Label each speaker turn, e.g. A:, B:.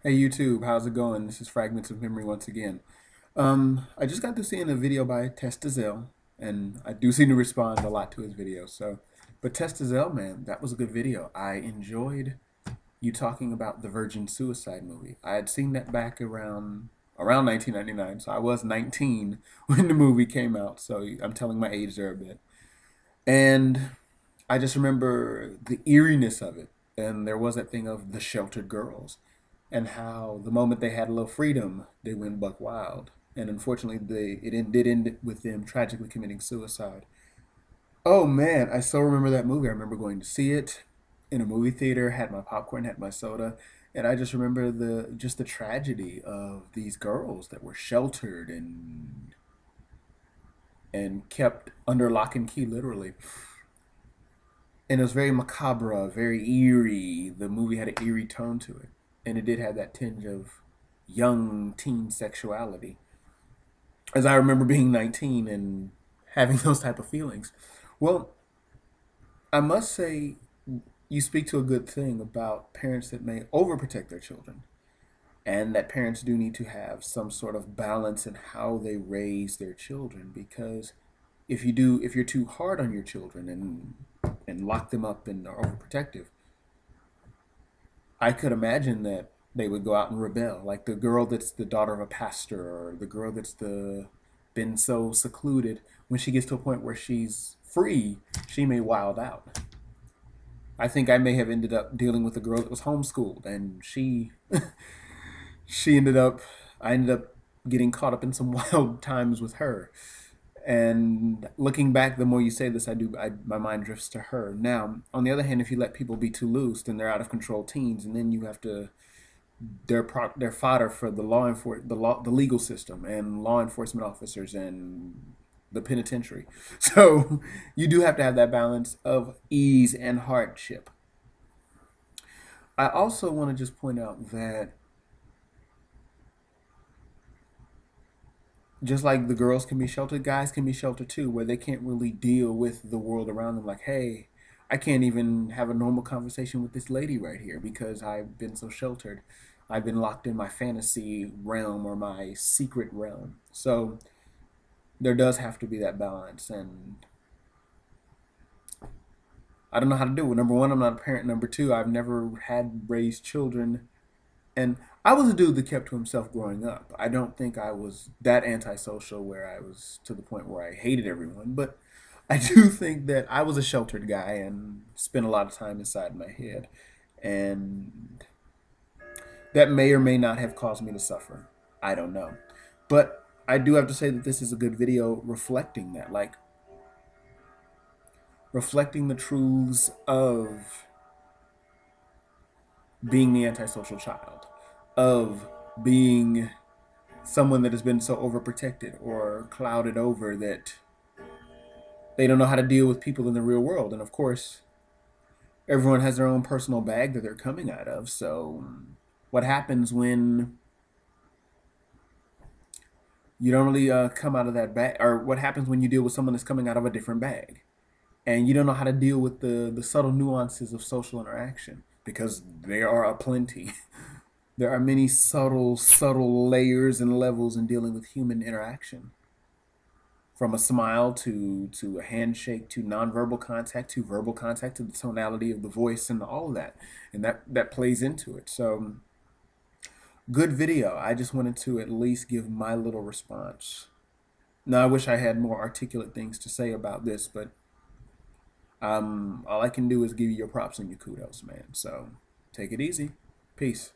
A: Hey YouTube, how's it going? This is Fragments of Memory once again. I just got to seeing a video by Testazelle, and I do seem to respond a lot to his videos. But Testazelle, man, that was a good video. I enjoyed you talking about the Virgin Suicide movie. I had seen that back around 1999, so I was 19 when the movie came out. So I'm telling my age there a bit, and I just remember the eeriness of it. And there was that thing of the sheltered girls and how the moment they had a little freedom, they went buck wild. And unfortunately, did end with them tragically committing suicide. Oh man, I still remember that movie. I remember going to see it in a movie theater, had my popcorn, had my soda, and I just remember the tragedy of these girls that were sheltered and kept under lock and key, literally. And it was very macabre, very eerie. The movie had an eerie tone to it, and it did have that tinge of young teen sexuality. As I remember being 19 and having those type of feelings. Well, I must say, you speak to a good thing about parents that may overprotect their children, and that parents do need to have some sort of balance in how they raise their children. Because if you're too hard on your children and lock them up and are overprotective, I could imagine that they would go out and rebel, like the girl that's the daughter of a pastor, or the girl that's the been so secluded. When she gets to a point where she's free, she may wild out. I think I may have ended up dealing with a girl that was homeschooled, and she ended up I ended up getting caught up in some wild times with her. And looking back, the more you say this, my mind drifts to her. Now, on the other hand, if you let people be too loose, then they're out of control teens, and then you have to they're fodder for the legal system and law enforcement officers and the penitentiary. So you do have to have that balance of ease and hardship. I also want to just point out that just like the girls can be sheltered, guys can be sheltered too, where they can't really deal with the world around them. Like, hey, I can't even have a normal conversation with this lady right here because I've been so sheltered. I've been locked in my fantasy realm or my secret realm. So there does have to be that balance. And I don't know how to do it. Number one, I'm not a parent. Number two, I've never had raised children. And I was a dude that kept to himself growing up. I don't think I was that antisocial where I was to the point where I hated everyone, but I do think that I was a sheltered guy and spent a lot of time inside my head. And that may or may not have caused me to suffer. I don't know. But I do have to say that this is a good video reflecting that, like reflecting the truths of being the antisocial child, of being someone that has been so overprotected or clouded over that they don't know how to deal with people in the real world. And of course, everyone has their own personal bag that they're coming out of. So, what happens when you don't really come out of that bag, or what happens when you deal with someone that's coming out of a different bag, and you don't know how to deal with the subtle nuances of social interaction because there are aplenty. There are many subtle layers and levels in dealing with human interaction. From a smile to a handshake to nonverbal contact to verbal contact to the tonality of the voice and all of that. And that plays into it. So good video. I just wanted to at least give my little response. Now I wish I had more articulate things to say about this, but all I can do is give you your props and your kudos, man. So take it easy. Peace.